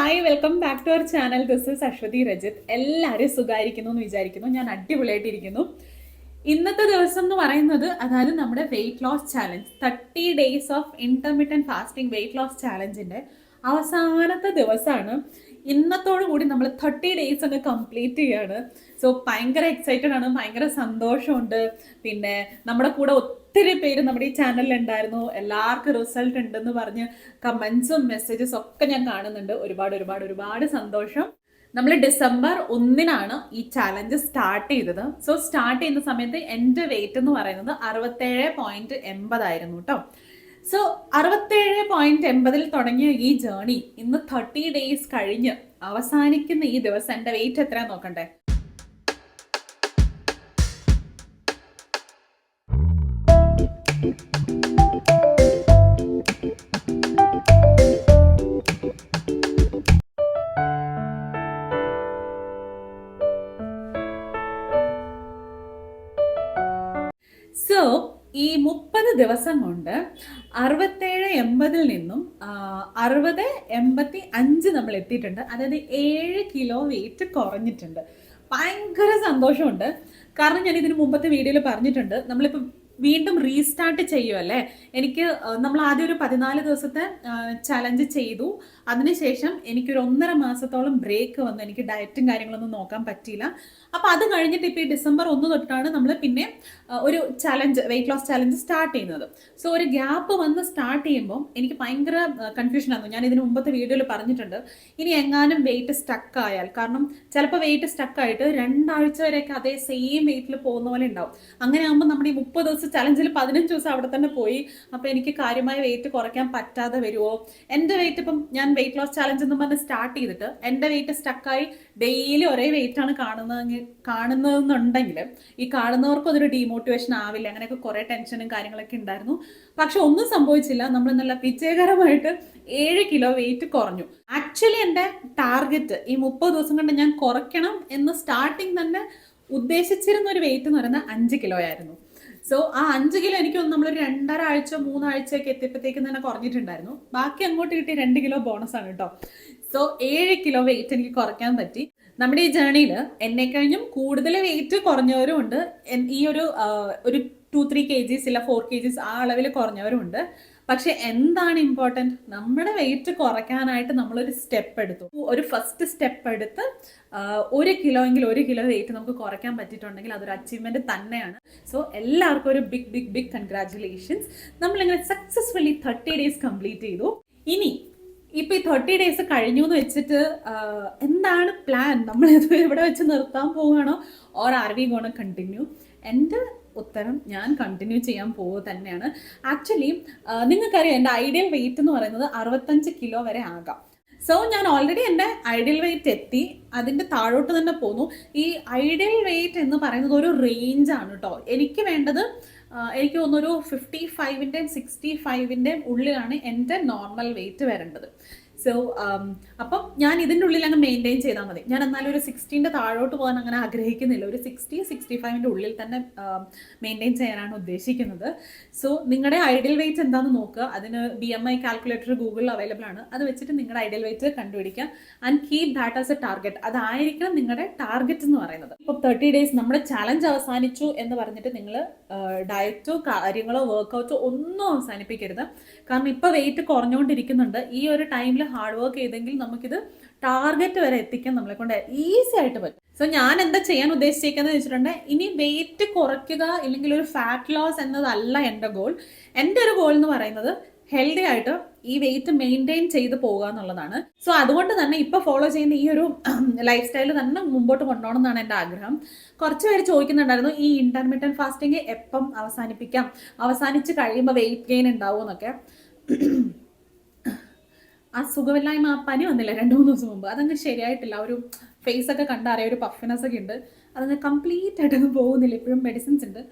Hi welcome back to our channel. This is Aswathi Rajith. എല്ലാവരും സുഖമായിരിക്കുന്നു എന്ന് വിചാരിക്കുന്നു. ഞാൻ അടിപൊളിയായിട്ടിരിക്കുന്നു. ഇന്നത്തെ ദിവസം എന്ന് പറയുന്നത് അതായത് നമ്മുടെ weight loss challenge 30 days of intermediate fasting weight loss ചാലഞ്ചിന്റെ അവസാനത്തെ ദിവസമാണ്. ഇന്നത്തോടു കൂടി നമ്മൾ 30 days അങ്ങ് കംപ്ലീറ്റ് ചെയ്യാണ്. സോ ഭയങ്കര എക്സൈറ്റഡ് ആണ്, ഭയങ്കര സന്തോഷമുണ്ട്. പിന്നെ നമ്മുടെ കൂടെ ഒത്തിരി പേര് നമ്മുടെ ഈ ചാനലിൽ ഉണ്ടായിരുന്നു. എല്ലാവർക്കും റിസൾട്ട് ഉണ്ടെന്ന് പറഞ്ഞ് കമന്റ്സും മെസ്സേജസും ഒക്കെ ഞാൻ കാണുന്നുണ്ട്. ഒരുപാട് ഒരുപാട് ഒരുപാട് സന്തോഷം. നമ്മൾ ഡിസംബർ 1 ഈ ചാലഞ്ച് സ്റ്റാർട്ട് ചെയ്തത്. സോ സ്റ്റാർട്ട് ചെയ്യുന്ന സമയത്ത് എൻ്റെ വെയിറ്റ് എന്ന് പറയുന്നത് 67.80 ആയിരുന്നു കേട്ടോ. സോ 67.80 തുടങ്ങിയ ഈ ജേർണി ഇന്ന് 30 days കഴിഞ്ഞ് അവസാനിക്കുന്ന ഈ ദിവസം എൻ്റെ വെയിറ്റ് എത്രയാ നോക്കണ്ടേ? സോ ഈ 30 ദിവസം കൊണ്ട് 67-80 നിന്നും 60-85 നമ്മൾ എത്തിയിട്ടുണ്ട്. അതായത് 7 കിലോ വെയിറ്റ് കുറഞ്ഞിട്ടുണ്ട്. ഭയങ്കര സന്തോഷമുണ്ട്. കാരണം ഞാൻ ഇതിന് മുമ്പത്തെ വീഡിയോയിൽ പറഞ്ഞിട്ടുണ്ട്, നമ്മളിപ്പോൾ വീണ്ടും റീസ്റ്റാർട്ട് ചെയ്യുമല്ലേ. എനിക്ക് നമ്മൾ ആദ്യം ഒരു 14 ദിവസത്തെ ചലഞ്ച് ചെയ്തു. അതിനുശേഷം എനിക്കൊരു 1.5 മാസത്തോളം ബ്രേക്ക് വന്നു. എനിക്ക് ഡയറ്റും കാര്യങ്ങളൊന്നും നോക്കാൻ പറ്റിയില്ല. അപ്പം അത് കഴിഞ്ഞിട്ട് ഇപ്പോൾ ഈ ഡിസംബർ 1 തൊട്ടാണ് നമ്മൾ പിന്നെ ഒരു challenge weight loss challenge start ചെയ്യുന്നത്. സോ ഒരു ഗ്യാപ്പ് വന്ന് സ്റ്റാർട്ട് ചെയ്യുമ്പോൾ എനിക്ക് ഭയങ്കര കൺഫ്യൂഷൻ ആയിരുന്നു. ഞാൻ ഇതിന് മുമ്പത്തെ വീഡിയോയിൽ പറഞ്ഞിട്ടുണ്ട്, ഇനി എങ്ങാനും വെയിറ്റ് സ്റ്റക്ക് ആയാൽ, കാരണം ചിലപ്പോൾ വെയിറ്റ് സ്റ്റക്ക് ആയിട്ട് 2 ആഴ്ച വരെയൊക്കെ അതേ സെയിം വെയിറ്റിൽ പോകുന്ന പോലെ ഉണ്ടാവും. അങ്ങനെ ആകുമ്പോൾ നമ്മുടെ ഈ 30 ദിവസം ചലഞ്ചിൽ 15 ദിവസം അവിടെ തന്നെ പോയി. അപ്പോൾ എനിക്ക് കാര്യമായ വെയിറ്റ് കുറയ്ക്കാൻ പറ്റാതെ വരുമോ? എൻ്റെ വെയിറ്റ് ഇപ്പം ഞാൻ വെയിറ്റ് ലോസ് ചലഞ്ച് എന്ന് പറഞ്ഞ് സ്റ്റാർട്ട് ചെയ്തിട്ട് എൻ്റെ വെയിറ്റ് സ്റ്റക്കായി ഡെയിലി ഒരേ വെയിറ്റ് ആണ് കാണുന്നതെന്നുണ്ടെങ്കിൽ ഈ കാണുന്നവർക്കും അതൊരു ഡീമോട്ടിവേഷൻ ആവില്ല. അങ്ങനെയൊക്കെ കുറേ ടെൻഷനും കാര്യങ്ങളൊക്കെ ഉണ്ടായിരുന്നു. പക്ഷെ ഒന്നും സംഭവിച്ചില്ല. നമ്മൾ നല്ല വിജയകരമായിട്ട് 7 കിലോ വെയിറ്റ് കുറഞ്ഞു. ആക്ച്വലി എൻ്റെ ടാർഗറ്റ് ഈ 30 ദിവസം കൊണ്ട് ഞാൻ കുറയ്ക്കണം എന്ന് സ്റ്റാർട്ടിങ് തന്നെ ഉദ്ദേശിച്ചിരുന്ന ഒരു വെയിറ്റ് എന്ന് പറയുന്നത് 5 കിലോ ആയിരുന്നു. സോ ആ 5 കിലോ എനിക്ക് നമ്മളൊരു 2.5 ആഴ്ച 3 ആഴ്ചയൊക്കെ എത്തിയപ്പോഴത്തേക്കും തന്നെ കുറഞ്ഞിട്ടുണ്ടായിരുന്നു. ബാക്കി അങ്ങോട്ട് കിട്ടിയ 2 കിലോ ബോണസ് ആണ് കേട്ടോ. സോ 7 കിലോ വെയിറ്റ് എനിക്ക് കുറയ്ക്കാൻ പറ്റി. നമ്മുടെ ഈ ജേർണിയിൽ എന്നെ കഴിഞ്ഞും കൂടുതൽ വെയിറ്റ് കുറഞ്ഞവരും ഉണ്ട്. ഈ ഒരു 2-3 kgs ഇല്ല 4 kgs ആ അളവിൽ കുറഞ്ഞവരും ഉണ്ട്. പക്ഷെ എന്താണ് ഇമ്പോർട്ടൻറ്റ്, നമ്മുടെ വെയിറ്റ് കുറയ്ക്കാനായിട്ട് നമ്മളൊരു സ്റ്റെപ്പ് എടുത്തു. ഒരു ഫസ്റ്റ് സ്റ്റെപ്പ് എടുത്ത് 1 കിലോ എങ്കിൽ 1 കിലോ വെയിറ്റ് നമുക്ക് കുറയ്ക്കാൻ പറ്റിയിട്ടുണ്ടെങ്കിൽ അതൊരു അച്ചീവ്മെന്റ് തന്നെയാണ്. സോ എല്ലാവർക്കും ഒരു ബിഗ് ബിഗ് ബിഗ് കൺഗ്രാറ്റുലേഷൻസ്. നമ്മളിങ്ങനെ സക്സസ്ഫുള്ളി 30 days കംപ്ലീറ്റ് ചെയ്തു. ഇനി ഇപ്പം ഈ 30 days കഴിഞ്ഞു എന്ന് വെച്ചിട്ട് എന്താണ് പ്ലാൻ? നമ്മൾ ഇവിടെ വെച്ച് നിർത്താൻ പോവുകയാണോ or are we gonna continue? എൻ്റെ ഉത്തരം ഞാൻ കണ്ടിന്യൂ ചെയ്യാൻ പോവുക തന്നെയാണ്. ആക്ച്വലി നിങ്ങൾക്കറിയാം എൻ്റെ ഐഡിയൽ വെയിറ്റ് എന്ന് പറയുന്നത് 65 കിലോ വരെ ആകാം. സോ ഞാൻ ഓൾറെഡി എൻ്റെ ഐഡിയൽ വെയിറ്റ് എത്തി, അതിൻ്റെ താഴോട്ട് തന്നെ പോന്നു. ഈ ഐഡിയൽ വെയിറ്റ് എന്ന് പറയുന്നത് ഒരു റേഞ്ചാണ് കേട്ടോ. എനിക്ക് വേണ്ടത് എനിക്ക് തോന്നുന്നൊരു 55-ൻ്റെയും 65-ൻ്റെയും ഉള്ളിലാണ് എൻ്റെ നോർമൽ വെയിറ്റ് വരേണ്ടത്. സോ അപ്പം ഞാൻ ഇതിൻ്റെ ഉള്ളിൽ അങ്ങ് മെയിൻറ്റെയിൻ ചെയ്താൽ മതി. ഞാൻ എന്നാലും ഒരു 60-ൻ്റെ താഴോട്ട് പോകാൻ അങ്ങനെ ആഗ്രഹിക്കുന്നില്ല. ഒരു 60-65-ൻ്റെ ഉള്ളിൽ തന്നെ മെയിൻറ്റെയിൻ ചെയ്യാനാണ് ഉദ്ദേശിക്കുന്നത്. സോ നിങ്ങളുടെ ഐഡിയൽ വെയിറ്റ് എന്താണെന്ന് നോക്കുക. അതിന് BMI കാൽക്കുലേറ്റർ ഗൂഗിളിൽ അവൈലബിൾ ആണ്. അത് വെച്ചിട്ട് നിങ്ങളുടെ ഐഡിയൽ വെയിറ്റ് കണ്ടുപിടിക്കുക and keep that as A target. അതായിരിക്കണം നിങ്ങളുടെ ടാർഗറ്റ് എന്ന് പറയുന്നത്. ഇപ്പം 30 days നമ്മുടെ ചാലഞ്ച് അവസാനിച്ചു എന്ന് പറഞ്ഞിട്ട് നിങ്ങൾ ഡയറ്റോ കാര്യങ്ങളോ വർക്കൗട്ടോ ഒന്നും അവസാനിപ്പിക്കരുത്. കാരണം ഇപ്പോൾ വെയിറ്റ് കുറഞ്ഞുകൊണ്ടിരിക്കുന്നുണ്ട്. ഈ ഒരു ടൈമിൽ ഹാർഡ് വർക്ക് ചെയ്തെങ്കിൽ നമുക്കിത് ടാർഗറ്റ് വരെ എത്തിക്കാൻ നമ്മളെ കൊണ്ട് ഈസി ആയിട്ട് പറ്റും. സോ ഞാൻ എന്താ ചെയ്യാൻ ഉദ്ദേശിച്ചേക്കുന്നത് വെച്ചിട്ടുണ്ടെങ്കിൽ, ഇനി വെയിറ്റ് കുറയ്ക്കുക ഇല്ലെങ്കിൽ ഒരു ഫാറ്റ് ലോസ് എന്നതല്ല എൻ്റെ ഗോൾ. എൻ്റെ ഒരു ഗോൾ എന്ന് പറയുന്നത് ഹെൽത്തി ആയിട്ട് ഈ വെയിറ്റ് മെയിൻറ്റെയിൻ ചെയ്ത് പോകുക എന്നുള്ളതാണ്. സോ അതുകൊണ്ട് തന്നെ ഇപ്പോൾ ഫോളോ ചെയ്യുന്ന ഈ ഒരു ലൈഫ് സ്റ്റൈൽ തന്നെ മുമ്പോട്ട് കൊണ്ടുപോകണം എന്നാണ് എൻ്റെ ആഗ്രഹം. കുറച്ച് പേര് ചോദിക്കുന്നുണ്ടായിരുന്നു, ഈ ഇന്റർമീഡിയറ്റ് ഫാസ്റ്റിംഗ് എപ്പം അവസാനിപ്പിക്കാം, അവസാനിച്ച് കഴിയുമ്പോൾ വെയിറ്റ് ഗെയിൻ ഉണ്ടാവുമെന്നൊക്കെ. ആ സുഖമില്ലായ്മ, ആ പനി വന്നില്ല 2-3 ദിവസം മുമ്പ്, അതങ്ങ് ശരിയായിട്ടില്ല. ഒരു ഫേസ് ഒക്കെ കണ്ടറിയാം, ഒരു പഫിനെസ് ഒക്കെ ഉണ്ട്. അതങ്ങ് കംപ്ലീറ്റ് ആയിട്ടൊന്നും പോകുന്നില്ല. ഇപ്പോഴും മെഡിസിൻസ് ഉണ്ട്.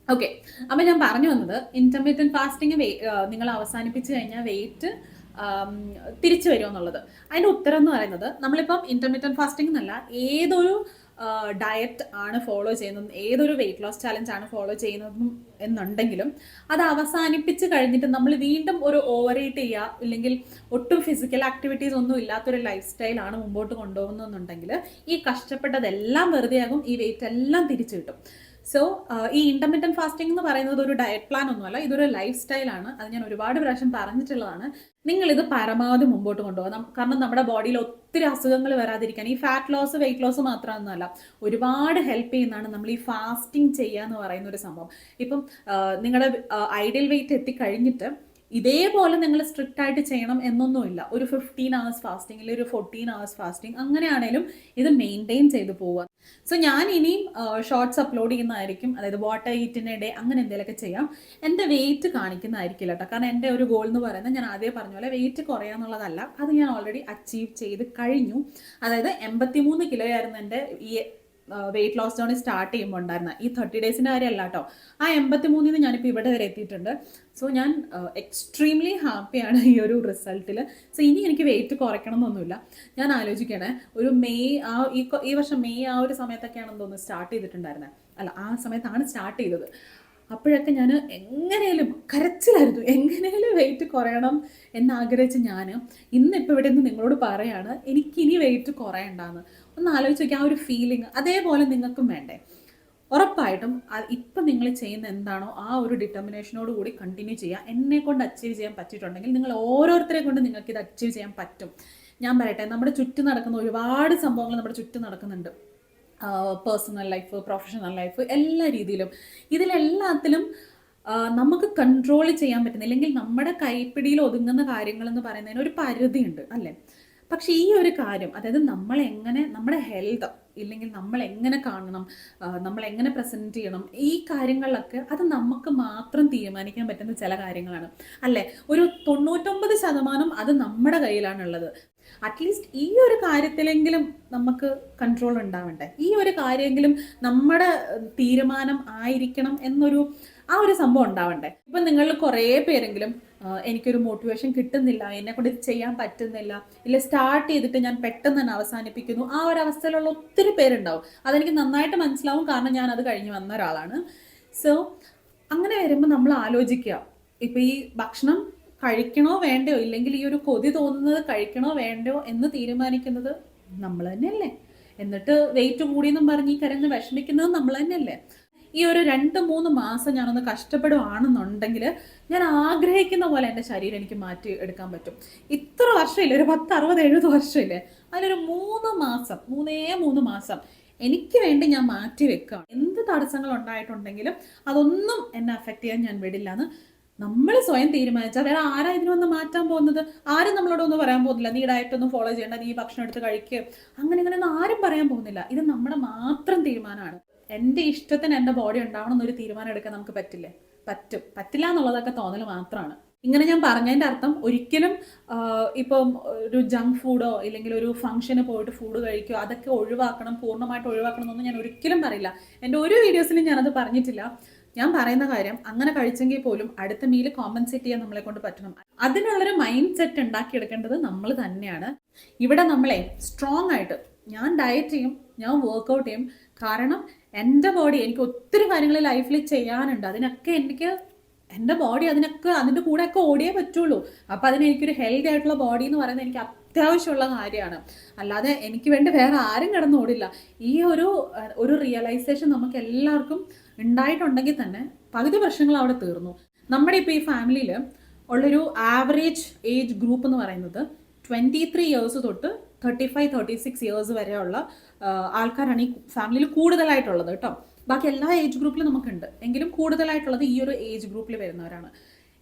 ഓക്കെ, അപ്പം ഞാൻ പറഞ്ഞു വന്നത്, ഇന്റർമീഡിയറ്റ് ഫാസ്റ്റിംഗ് നിങ്ങൾ അവസാനിപ്പിച്ച് കഴിഞ്ഞാൽ വെയിറ്റ് തിരിച്ചു വരുമോ എന്നുള്ളത്. അതിൻ്റെ ഉത്തരം എന്ന് പറയുന്നത്, നമ്മളിപ്പം ഇന്റർമീഡിയറ്റ് ഫാസ്റ്റിംഗ് എന്നല്ല, ഏതൊരു ഡയറ്റ് ആണ് ഫോളോ ചെയ്യുന്നതും ഏതൊരു വെയിറ്റ് ലോസ് ചാലഞ്ച് ആണ് ഫോളോ ചെയ്യുന്നതും എന്നുണ്ടെങ്കിലും അത് അവസാനിപ്പിച്ച് കഴിഞ്ഞിട്ട് നമ്മൾ വീണ്ടും ഒരു ഓവർ ഈറ്റ് ചെയ്യുക ഇല്ലെങ്കിൽ ഒട്ടും ഫിസിക്കൽ ആക്ടിവിറ്റീസ് ഒന്നും ഇല്ലാത്തൊരു ലൈഫ് സ്റ്റൈലാണ് മുമ്പോട്ട് കൊണ്ടുപോകുന്നതെന്നുണ്ടെങ്കിൽ ഈ കഷ്ടപ്പെട്ടതെല്ലാം വെറുതെയാകും, ഈ വെയിറ്റ് എല്ലാം തിരിച്ചു കിട്ടും. സോ ഈ ഇന്റർമിറ്റന്റ് ഫാസ്റ്റിംഗ് എന്ന് പറയുന്നത് ഒരു ഡയറ്റ് പ്ലാൻ ഒന്നുമല്ല, ഇതൊരു ലൈഫ് സ്റ്റൈലാണ്. അത് ഞാൻ ഒരുപാട് പ്രാവശ്യം പറഞ്ഞിട്ടുള്ളതാണ്. നിങ്ങൾ ഇത് പരമാവധി മുമ്പോട്ട് കൊണ്ടുപോകാം. കാരണം നമ്മുടെ ബോഡിയിൽ ഒത്തിരി അസുഖങ്ങൾ വരാതിരിക്കാൻ ഈ ഫാറ്റ് ലോസ് വെയിറ്റ് ലോസ് മാത്രമൊന്നുമല്ല, ഒരുപാട് ഹെൽപ്പ് ചെയ്യുന്നതാണ് നമ്മൾ ഈ ഫാസ്റ്റിംഗ് ചെയ്യുക എന്ന് പറയുന്ന ഒരു സംഭവം. ഇപ്പം നിങ്ങളുടെ ഐഡിയൽ വെയിറ്റ് എത്തിക്കഴിഞ്ഞിട്ട് ഇതേപോലെ നിങ്ങൾ സ്ട്രിക്റ്റ് ആയിട്ട് ചെയ്യണം എന്നൊന്നുമില്ല. ഒരു 15 hours ഫാസ്റ്റിംഗ് അല്ലെങ്കിൽ ഒരു 14 hours ഫാസ്റ്റിംഗ് അങ്ങനെയാണേലും ഇത് മെയിൻറ്റെയിൻ ചെയ്ത് പോവുക. സോ ഞാൻ ഇനിയും ഷോർട്സ് അപ്ലോഡ് ചെയ്യുന്നതായിരിക്കും, അതായത് വാട്ടർ ഈറ്റിൻ്റെ ഡേ അങ്ങനെ എന്തെങ്കിലുമൊക്കെ ചെയ്യാം. എൻ്റെ വെയിറ്റ് കാണിക്കുന്നതായിരിക്കില്ല കേട്ടോ, കാരണം എൻ്റെ ഒരു ഗോൾ എന്ന് പറയുന്നത് ഞാൻ ആദ്യം പറഞ്ഞ പോലെ വെയിറ്റ് കുറയാന്നുള്ളതല്ല, അത് ഞാൻ ഓൾറെഡി അച്ചീവ് ചെയ്ത് കഴിഞ്ഞു. അതായത് 83 കിലോ ആയിരുന്നു എൻ്റെ ഈ വെയിറ്റ് ലോസ് ജേർണി സ്റ്റാർട്ട് ചെയ്യുമ്പോൾ ഉണ്ടായിരുന്ന. ഈ 30 ഡേയ്സിൻ്റെ കാര്യമല്ല കേട്ടോ, ആ 83 ഞാനിപ്പോൾ ഇവിടെ വരെ എത്തിയിട്ടുണ്ട്. സോ ഞാൻ എക്സ്ട്രീംലി ഹാപ്പിയാണ് ഈ ഒരു റിസൾട്ടിൽ. സോ ഇനി എനിക്ക് വെയിറ്റ് കുറയ്ക്കണം എന്നൊന്നുമില്ല. ഞാൻ ആലോചിക്കണേ, ഒരു മെയ് ഈ വർഷം മെയ് ആ ഒരു സമയത്തൊക്കെയാണെന്ന് തോന്നുന്നു സ്റ്റാർട്ട് ചെയ്തിട്ടുണ്ടായിരുന്നത്. അല്ല, ആ സമയത്താണ് സ്റ്റാർട്ട് ചെയ്തത്. അപ്പോഴൊക്കെ ഞാൻ എങ്ങനെയും കരച്ചിലായിരുന്നു, എങ്ങനെയും വെയിറ്റ് കുറയണം എന്നാഗ്രഹിച്ച് ഞാൻ ഇന്നിപ്പോൾ ഇവിടെ നിന്ന് നിങ്ങളോട് പറയാണ് എനിക്കിനി വെയിറ്റ് കുറയണ്ടെന്ന്. ഒന്ന് ആലോചിച്ച് നോക്കി ആ ഒരു ഫീലിംഗ്. അതേപോലെ നിങ്ങൾക്കും വേണ്ടേ? ഉറപ്പായിട്ടും ഇപ്പം നിങ്ങൾ ചെയ്യുന്ന എന്താണോ ആ ഒരു ഡിറ്റർമിനേഷനോട് കൂടി കണ്ടിന്യൂ ചെയ്യുക. എന്നെ കൊണ്ട് അച്ചീവ് ചെയ്യാൻ പറ്റിയിട്ടുണ്ടെങ്കിൽ നിങ്ങൾ ഓരോരുത്തരെ കൊണ്ട് നിങ്ങൾക്ക് ഇത് അച്ചീവ് ചെയ്യാൻ പറ്റും. ഞാൻ പറയട്ടെ, നമ്മുടെ ചുറ്റും നടക്കുന്ന ഒരുപാട് സംഭവങ്ങൾ നമ്മുടെ ചുറ്റും നടക്കുന്നുണ്ട്. പേഴ്സണൽ ലൈഫ്, പ്രൊഫഷണൽ ലൈഫ്, എല്ലാ രീതിയിലും ഇതിലെല്ലാത്തിലും നമുക്ക് കൺട്രോൾ ചെയ്യാൻ പറ്റുന്ന അല്ലെങ്കിൽ നമ്മുടെ കൈപ്പിടിയിൽ ഒതുങ്ങുന്ന കാര്യങ്ങൾ എന്ന് പറയുന്നതിന് ഒരു പരിധിയുണ്ട് അല്ലേ? പക്ഷേ ഈ ഒരു കാര്യം, അതായത് നമ്മളെങ്ങനെ നമ്മുടെ ഹെൽത്ത് ഇല്ലെങ്കിൽ നമ്മൾ എങ്ങനെ കാണണം, നമ്മൾ എങ്ങനെ പ്രസൻറ്റ് ചെയ്യണം, ഈ കാര്യങ്ങളിലൊക്കെ അത് നമുക്ക് മാത്രം തീരുമാനിക്കാൻ പറ്റുന്ന ചില കാര്യങ്ങളാണ് അല്ലേ? ഒരു 99% അത് നമ്മുടെ കയ്യിലാണുള്ളത്. അറ്റ്ലീസ്റ്റ് ഈ ഒരു കാര്യത്തിലെങ്കിലും നമുക്ക് കൺട്രോൾ ഉണ്ടാവണ്ടേ? ഈ ഒരു കാര്യമെങ്കിലും നമ്മുടെ തീരുമാനം ആയിരിക്കണം എന്നൊരു ആ ഒരു സംഭവം ഉണ്ടാവണ്ടേ? ഇപ്പം നിങ്ങൾ കുറേ പേരെങ്കിലും എനിക്കൊരു മോട്ടിവേഷൻ കിട്ടുന്നില്ല, എന്നെക്കൊണ്ട് ഇത് ചെയ്യാൻ പറ്റുന്നില്ല, ഇല്ല സ്റ്റാർട്ട് ചെയ്തിട്ട് ഞാൻ പെട്ടെന്ന് തന്നെ അവസാനിപ്പിക്കുന്നു, ആ ഒരു അവസ്ഥയിലുള്ള ഒത്തിരി പേരുണ്ടാവും. അതെനിക്ക് നന്നായിട്ട് മനസ്സിലാവും, കാരണം ഞാൻ അത് കഴിഞ്ഞ് വന്ന ഒരാളാണ്. സോ അങ്ങനെ വരുമ്പോൾ നമ്മൾ ആലോചിക്കുക, ഇപ്പം ഈ ഭക്ഷണം കഴിക്കണോ വേണ്ടയോ, ഇല്ലെങ്കിൽ ഈ ഒരു കൊതി തോന്നുന്നത് കഴിക്കണോ വേണ്ടയോ എന്ന് തീരുമാനിക്കുന്നത് നമ്മൾ തന്നെയല്ലേ? എന്നിട്ട് വെയിറ്റ് കൂടിയെന്നും പറഞ്ഞ് ഈ കരഞ്ഞ് വിഷമിക്കുന്നത് നമ്മൾ തന്നെയല്ലേ? ഈ ഒരു 2-3 മാസം ഞാനൊന്ന് കഷ്ടപ്പെടുവാണെന്നുണ്ടെങ്കിൽ ഞാൻ ആഗ്രഹിക്കുന്ന പോലെ എൻ്റെ ശരീരം എനിക്ക് മാറ്റി എടുക്കാൻ പറ്റും. ഇത്ര വർഷമില്ലേ, ഒരു 10, 60, 70 വർഷമില്ലേ, അതിലൊരു 3 മാസം എനിക്ക് വേണ്ടി ഞാൻ മാറ്റി വെക്കാം. എന്ത് തടസ്സങ്ങൾ ഉണ്ടായിട്ടുണ്ടെങ്കിലും അതൊന്നും എന്നെ അഫക്റ്റ് ചെയ്യാൻ ഞാൻ വിടില്ലാന്ന് നമ്മൾ സ്വയം തീരുമാനിച്ചാൽ വേറെ ആരാ ഇതിന് വന്ന് മാറ്റാൻ പോകുന്നത്? ആരും നമ്മളോടൊന്നും പറയാൻ പോകുന്നില്ല, നീ ഡയറ്റ് ഒന്നും ഫോളോ ചെയ്യേണ്ട, നീ ഭക്ഷണം എടുത്ത് കഴിക്കുക, അങ്ങനെയൊന്നും ആരും പറയാൻ പോകുന്നില്ല. ഇത് നമ്മുടെ മാത്രം തീരുമാനമാണ്. എൻ്റെ ഇഷ്ടത്തിന് എൻ്റെ ബോഡി ഉണ്ടാവണം എന്നൊരു തീരുമാനം എടുക്കാൻ നമുക്ക് പറ്റില്ലേ? പറ്റില്ല എന്നുള്ളതൊക്കെ തോന്നൽ മാത്രമാണ്. ഇങ്ങനെ ഞാൻ പറഞ്ഞതിൻ്റെ അർത്ഥം ഒരിക്കലും ഇപ്പം ഒരു ജങ്ക് ഫുഡോ ഇല്ലെങ്കിൽ ഒരു ഫംഗ്ഷന് പോയിട്ട് ഫുഡ് കഴിക്കുകയോ അതൊക്കെ ഒഴിവാക്കണം, പൂർണ്ണമായിട്ട് ഒഴിവാക്കണം എന്നൊന്നും ഞാൻ ഒരിക്കലും പറയില്ല. എൻ്റെ ഒരു വീഡിയോസിലും ഞാനത് പറഞ്ഞിട്ടില്ല. ഞാൻ പറയുന്ന കാര്യം, അങ്ങനെ കഴിച്ചെങ്കിൽ പോലും അടുത്ത മീൽ കോമ്പൻസേറ്റ് ചെയ്യാൻ നമ്മളെ കൊണ്ട് പറ്റണം. അതിനുള്ളൊരു മൈൻഡ് സെറ്റ് ഉണ്ടാക്കിയെടുക്കേണ്ടത് നമ്മൾ തന്നെയാണ്. ഇവിടെ നമ്മളെ സ്ട്രോങ് ആയിട്ട് ഞാൻ ഡയറ്റ് ചെയ്യും, ഞാൻ വർക്കൗട്ട് ചെയ്യും, കാരണം എൻ്റെ ബോഡി എനിക്ക് ഒത്തിരി കാര്യങ്ങൾ ലൈഫിൽ ചെയ്യാനുണ്ട്. അതിനൊക്കെ എനിക്ക് എൻ്റെ ബോഡി അതിൻ്റെ കൂടെയൊക്കെ ഓടിയേ പറ്റുള്ളൂ. അപ്പോൾ എനിക്കൊരു ഹെൽത്തി ആയിട്ടുള്ള ബോഡി എന്ന് പറയുന്നത് എനിക്ക് അത്യാവശ്യമുള്ള കാര്യമാണ്. അല്ലാതെ എനിക്ക് വേണ്ടി വേറെ ആരും കിടന്ന് ഓടില്ല. ഈ ഒരു റിയലൈസേഷൻ നമുക്ക് എല്ലാവർക്കും ഉണ്ടായിട്ടുണ്ടെങ്കിൽ തന്നെ പകുതി പ്രശ്നങ്ങൾ അവിടെ തീർന്നു. നമ്മുടെ ഇപ്പോൾ ഈ ഫാമിലിയിൽ ഉള്ളൊരു ആവറേജ് ഏജ് ഗ്രൂപ്പ് എന്ന് പറയുന്നത് 23 years തൊട്ട് 35-36 years വരെയുള്ള ആൾക്കാരാണ് ഈ ഫാമിലിയിൽ കൂടുതലായിട്ടുള്ളത് കേട്ടോ. ബാക്കി എല്ലാ ഏജ് ഗ്രൂപ്പിലും നമുക്കുണ്ട്, എങ്കിലും കൂടുതലായിട്ടുള്ളത് ഈ ഒരു ഏജ് ഗ്രൂപ്പിൽ വരുന്നവരാണ്.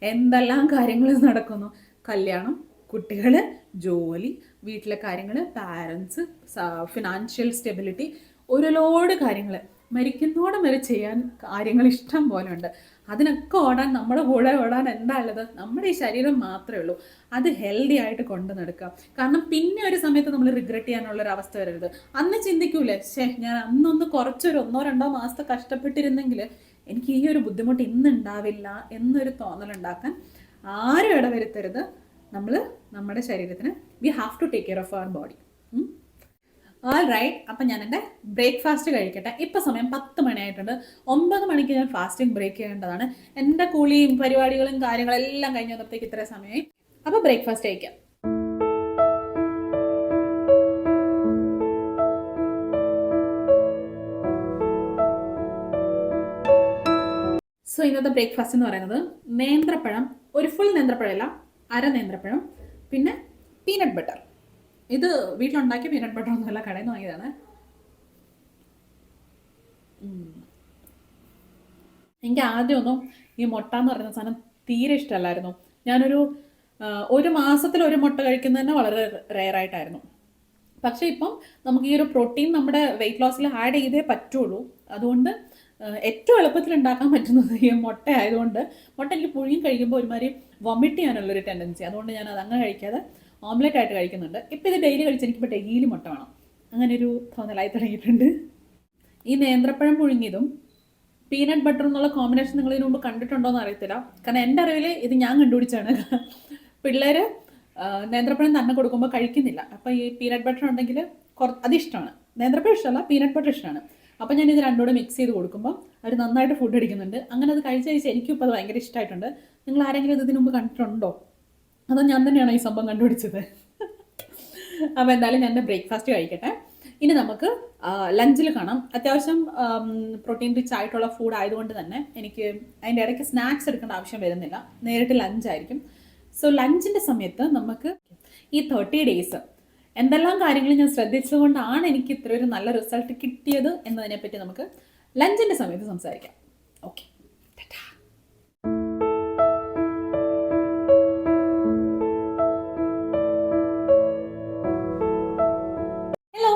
എന്തെല്ലാം കാര്യങ്ങൾ നടക്കുന്നു, കല്യാണം, കുട്ടികൾ, ജോലി, വീട്ടിലെ കാര്യങ്ങൾ, പാരൻസ്, ഫിനാൻഷ്യൽ സ്റ്റെബിലിറ്റി, ഒരു ലോഡ് കാര്യങ്ങൾ, മരിക്കുന്നോടം വരെ ചെയ്യാൻ കാര്യങ്ങൾ ഇഷ്ടം പോലെ ഉണ്ട്. അതിനൊക്കെ ഓടാൻ, നമ്മുടെ കൂടെ ഓടാൻ എന്താ ഉള്ളത്? നമ്മുടെ ഈ ശരീരം മാത്രമേ ഉള്ളൂ. അത് ഹെൽത്തി ആയിട്ട് കൊണ്ടു നടക്കുക. കാരണം പിന്നെ ഒരു സമയത്ത് നമ്മൾ റിഗ്രറ്റ് ചെയ്യാനുള്ളൊരു അവസ്ഥ വരരുത്. അന്ന് ചിന്തിക്കൂലേ, ഞാൻ അന്നൊന്ന് കുറച്ചൊരു 1-2 മാസത്തെ കഷ്ടപ്പെട്ടിരുന്നെങ്കിൽ എനിക്ക് ഈ ഒരു ബുദ്ധിമുട്ട് ഇന്നുണ്ടാവില്ല എന്നൊരു തോന്നലുണ്ടാക്കാൻ ആരും ഇടവരുത്തരുത്. നമ്മൾ നമ്മുടെ ശരീരത്തിന് we have to take care of our body. All right, അപ്പം ഞാൻ എൻ്റെ ബ്രേക്ക്ഫാസ്റ്റ് കഴിക്കട്ടെ. ഇപ്പം സമയം 10 മണിയായിട്ടുണ്ട്. 9 മണിക്ക് ഞാൻ ഫാസ്റ്റിംഗ് ബ്രേക്ക് ചെയ്യേണ്ടതാണ്. എൻ്റെ കുളിയും പരിപാടികളും കാര്യങ്ങളെല്ലാം കഴിഞ്ഞ് വന്നപ്പോഴത്തേക്ക് ഇത്ര സമയമായി. അപ്പോൾ ബ്രേക്ക്ഫാസ്റ്റ് കഴിക്കാം. സോ ഇന്നത്തെ ബ്രേക്ക്ഫാസ്റ്റ് എന്ന് പറയുന്നത് നേന്ത്രപ്പഴം, ഒരു ഫുൾ നേന്ത്രപ്പഴമല്ല, അര നേന്ത്രപ്പഴം, പിന്നെ പീനട്ട് ബട്ടർ. ഇത് വീട്ടിലുണ്ടാക്കിയ പീനട്ട് ബട്ടർ ഒന്നുമല്ല, കടയിൽ നിന്ന് വാങ്ങിയതാണ്. എനിക്ക് ആദ്യമൊന്നും ഈ മുട്ട എന്ന് പറയുന്ന സാധനം തീരെ ഇഷ്ടമല്ലായിരുന്നു. ഞാനൊരു 1 മാസത്തിൽ ഒരു മുട്ട കഴിക്കുന്നത് തന്നെ വളരെ റെയറായിട്ടായിരുന്നു. പക്ഷേ ഇപ്പം നമുക്ക് ഈ ഒരു പ്രോട്ടീൻ നമ്മുടെ വെയിറ്റ് ലോസിൽ ആഡ് ചെയ്തേ പറ്റുള്ളൂ. അതുകൊണ്ട് ഏറ്റവും എളുപ്പത്തിൽ ഉണ്ടാക്കാൻ പറ്റുന്നത് ഈ മുട്ട ആയതുകൊണ്ട്, മുട്ട എനിക്ക് പുഴുങ്ങി കഴിക്കുമ്പോൾ ഒരുമാതിരി വൊമിറ്റ് ചെയ്യാനുള്ളൊരു ടെൻഡൻസി. അതുകൊണ്ട് ഞാൻ അത് അങ്ങനെ കഴിക്കാതെ ഓംലെറ്റ് ആയിട്ട് കഴിക്കുന്നുണ്ട്. ഇപ്പം ഇത് ഡെയിലി കഴിച്ച് എനിക്കിപ്പോൾ ഡെയിലി മുട്ട വേണം, അങ്ങനെ ഒരു തോന്നലായി തുടങ്ങിയിട്ടുണ്ട്. ഈ നേന്ത്രപ്പഴം പുഴുങ്ങിയതും പീനട്ട് ബട്ടർ എന്നുള്ള കോമ്പിനേഷൻ നിങ്ങൾ ഇതിനു മുമ്പ് കണ്ടിട്ടുണ്ടോ എന്ന് അറിയത്തില്ല. കാരണം എൻ്റെ അറിവിൽ ഇത് ഞാൻ കണ്ടുപിടിച്ചാണ്. പിള്ളേർ നേന്ത്രപ്പഴം തന്നെ കൊടുക്കുമ്പോൾ കഴിക്കുന്നില്ല. അപ്പോൾ ഈ പീനട്ട് ബട്ടർ ഉണ്ടെങ്കിൽ അതിഷ്ടമാണ്. നേന്ത്രപ്പഴം ഇഷ്ടമല്ല, പീനട്ട് ബട്ടർ ഇഷ്ടമാണ്. അപ്പോൾ ഞാൻ ഇത് രണ്ടുകൂടെ മിക്സ് ചെയ്ത് കൊടുക്കുമ്പോൾ അവർ നന്നായിട്ട് ഫുഡ് അടിക്കുന്നുണ്ട്. അങ്ങനെ അത് കഴിച്ച് എനിക്കും ഇപ്പോൾ അത് ഭയങ്കര ഇഷ്ടമായിട്ടുണ്ട്. നിങ്ങൾ ആരെങ്കിലും ഇതിനു മുമ്പ് കണ്ടിട്ടുണ്ടോ? അതോ ഞാൻ തന്നെയാണോ ഈ സംഭവം കണ്ടുപിടിച്ചത്? അപ്പോൾ എന്തായാലും ഞാൻ എൻ്റെ ബ്രേക്ക്ഫാസ്റ്റ് കഴിക്കട്ടെ. ഇനി നമുക്ക് ലഞ്ചിൽ കാണാം. അത്യാവശ്യം പ്രോട്ടീൻ റിച്ച് ആയിട്ടുള്ള ഫുഡ് ആയതുകൊണ്ട് തന്നെ എനിക്ക് അതിൻ്റെ ഇടയ്ക്ക് സ്നാക്സ് എടുക്കേണ്ട ആവശ്യം വരുന്നില്ല, നേരിട്ട് ലഞ്ചായിരിക്കും. സോ ലഞ്ചിൻ്റെ സമയത്ത് നമുക്ക് ഈ 30 ഡേയ്സ് എന്തെല്ലാം കാര്യങ്ങൾ ഞാൻ ശ്രദ്ധിച്ചതുകൊണ്ടാണ് എനിക്ക് ഇത്ര ഒരു നല്ല റിസൾട്ട് കിട്ടിയത് എന്നതിനെപ്പറ്റി നമുക്ക് ലഞ്ചിൻ്റെ സമയത്ത് സംസാരിക്കാം. ഓക്കെ, ഹലോ,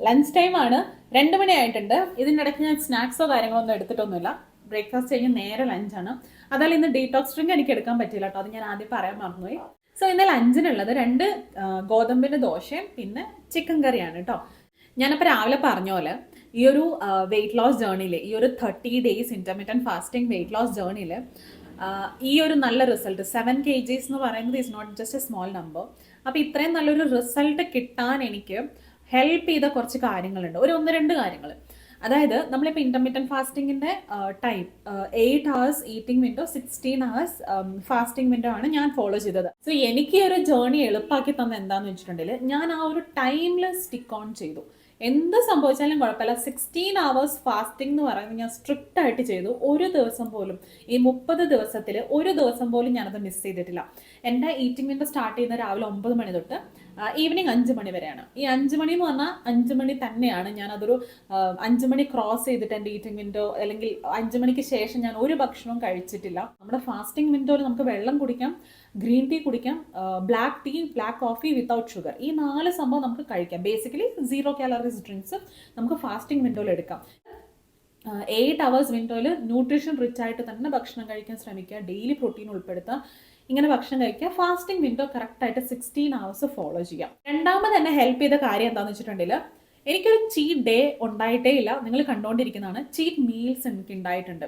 ലഞ്ച് ടൈമാണ്. 2 മണി ആയിട്ടുണ്ട്. ഇതിൻ്റെ ഇടയ്ക്ക് ഞാൻ സ്നാക്സോ കാര്യങ്ങളോ ഒന്നും എടുത്തിട്ടൊന്നുമില്ല. ബ്രേക്ക്ഫാസ്റ്റ് കഴിഞ്ഞ് നേരെ ലഞ്ചാണ്. അതായത് ഇന്ന് ഡീടോക്സ് ഡ്രിങ്ക് എനിക്ക് എടുക്കാൻ പറ്റില്ല കേട്ടോ, അത് ഞാൻ ആദ്യം പറയാൻ മറന്നുപോയി. സോ ഇന്ന് ലഞ്ചിനുള്ളത് 2 ഗോതമ്പിൻ്റെ ദോശയും പിന്നെ ചിക്കൻ കറിയാണ് കേട്ടോ. ഞാനപ്പോൾ രാവിലെ പറഞ്ഞ പോലെ ഈ ഒരു വെയിറ്റ് ലോസ് ജേർണിയിൽ, ഈ ഒരു 30 days intermediate fasting weight loss ജേർണിയിൽ ഈ ഒരു നല്ല റിസൾട്ട് 7 kg എന്ന് പറയുന്നത് is not just a small number. അപ്പോൾ ഇത്രയും നല്ലൊരു റിസൾട്ട് കിട്ടാൻ എനിക്ക് ഹെൽപ്പ് ചെയ്ത കുറച്ച് കാര്യങ്ങളുണ്ട്, ഒരു 1-2 കാര്യങ്ങൾ. അതായത് നമ്മളിപ്പോൾ ഇൻ്റർമീഡിയറ്റ് ഫാസ്റ്റിങ്ങിൻ്റെ time 8 hours eating window, 16 hours fasting window ആണ് ഞാൻ ഫോളോ ചെയ്തത്. സോ എനിക്ക് ഈ ഒരു ജേർണി എളുപ്പമാക്കി തന്നെ എന്താണെന്ന് വെച്ചിട്ടുണ്ടെങ്കിൽ ഞാൻ ആ ഒരു ടൈമിൽ സ്റ്റിക്ക് ഓൺ ചെയ്തു. എന്ത് സംഭവിച്ചാലും കുഴപ്പമില്ല, 16 hours ഫാസ്റ്റിംഗ് എന്ന് പറയുന്നത് ഞാൻ സ്ട്രിക്റ്റ് ആയിട്ട് ചെയ്തു. ഒരു ദിവസം പോലും, ഈ 30 ദിവസത്തിൽ ഒരു ദിവസം പോലും ഞാനത് മിസ് ചെയ്തിട്ടില്ല. എൻ്റെ ഈറ്റിംഗ് വിൻഡോ സ്റ്റാർട്ട് ചെയ്യുന്ന രാവിലെ 9 മണി തൊട്ട് ഈവനിങ് 5 മണി വരെയാണ്. ഈ 5 മണി എന്ന് പറഞ്ഞാൽ 5 മണി തന്നെയാണ്. ഞാനതൊരു 5 മണി ക്രോസ് ചെയ്തിട്ട് എൻ്റെ ഈറ്റിംഗ് വിൻഡോ, അല്ലെങ്കിൽ 5 മണിക്ക് ശേഷം ഞാൻ ഒരു ഭക്ഷണവും കഴിച്ചിട്ടില്ല. നമ്മുടെ ഫാസ്റ്റിംഗ് വിൻഡോയിൽ നമുക്ക് വെള്ളം കുടിക്കാം, ഗ്രീൻ ടീ കുടിക്കാം, black tea, black coffee without sugar, ഈ 4 സംഭവം നമുക്ക് കഴിക്കാം. ബേസിക്കലി 0 calories ഡ്രിങ്ക്സ് നമുക്ക് ഫാസ്റ്റിംഗ് വിൻഡോയിൽ എടുക്കാം. 8 hours വിൻഡോയിൽ ന്യൂട്രീഷൻ റിച്ച് ആയിട്ട് തന്നെ ഭക്ഷണം കഴിക്കാൻ ശ്രമിക്കുക, ഡെയിലി പ്രോട്ടീൻ ഉൾപ്പെടുത്തുക, ഇങ്ങനെ ഭക്ഷണം കഴിക്കുക. ഫാസ്റ്റിംഗ് വിൻഡോ കറക്റ്റായിട്ട് 16 hours ഫോളോ ചെയ്യാം. രണ്ടാമത് എന്നെ ഹെൽപ്പ് ചെയ്ത കാര്യം എന്താണെന്ന് വെച്ചിട്ടുണ്ടെങ്കിൽ എനിക്കൊരു ചീറ്റ് ഡേ ഉണ്ടായിട്ടേ ഇല്ല. നിങ്ങൾ കണ്ടുകൊണ്ടിരിക്കുന്നതാണ്, ചീറ്റ് മീൽസ് എനിക്ക് ഉണ്ടായിട്ടുണ്ട്.